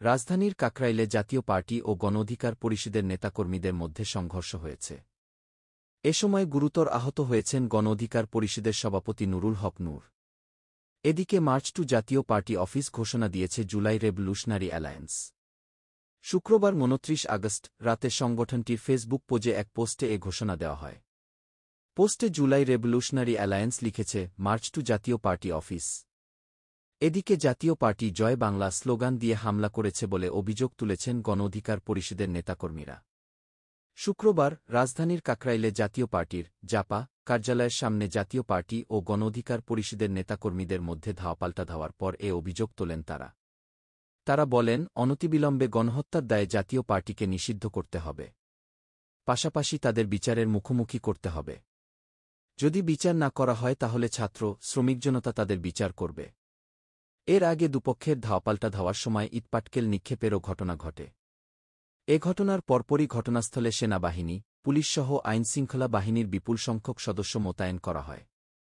রাজধানীর কাকরাইলে জাতীয় পার্টি ও গণ অধিকার পরিষদের নেতাকর্মীদের মধ্যে সংঘর্ষ হয়েছে। এ সময় গুরুতর আহত হয়েছেন গণ অধিকার পরিষদের সভাপতি নুরুল হক নূর। এদিকে মার্চ টু জাতীয় পার্টি অফিস ঘোষণা দিয়েছে জুলাই রেভলিউশনারি অ্যালায়েন্স। শুক্রবার ২৯ আগস্ট রাতে সংগঠনটির ফেসবুক পেজে এক পোস্টে এ ঘোষণা দেওয়া হয়। পোস্টে জুলাই রেভলিউশনারি অ্যালায়েন্স লিখেছে, মার্চ টু জাতীয় পার্টি অফিস। এদিকে জাতীয় পার্টি জয় বাংলা স্লোগান দিয়ে হামলা করেছে বলে অভিযোগ তুলেছেন গণ অধিকার পরিষদের নেতাকর্মীরা। শুক্রবার রাজধানীর কাকরাইলে জাতীয় পার্টির জাপা কার্যালয়ের সামনে জাতীয় পার্টি ও গণ অধিকার পরিষদের নেতাকর্মীদের মধ্যে ধাওয়াপাল্টা ধাওয়ার পর এ অভিযোগ তোলেন তারা। তারা বলেন, অনতিবিলম্বে গণহত্যার দায়ে জাতীয় পার্টিকে নিষিদ্ধ করতে হবে। পাশাপাশি তাদের বিচারের মুখোমুখি করতে হবে। যদি বিচার না করা হয় তাহলে ছাত্র শ্রমিক জনতা তাদের বিচার করবে। এর আগে দুপক্ষের ধাওয়াপাল্টা ধাওয়ার সময় ইটপাটকেল নিক্ষেপেরও ঘটনা ঘটে। এ ঘটনার পরপরই ঘটনাস্থলে সেনাবাহিনী, পুলিশসহ আইনশৃঙ্খলা বাহিনীর বিপুল সংখ্যক সদস্য মোতায়েন করা হয়।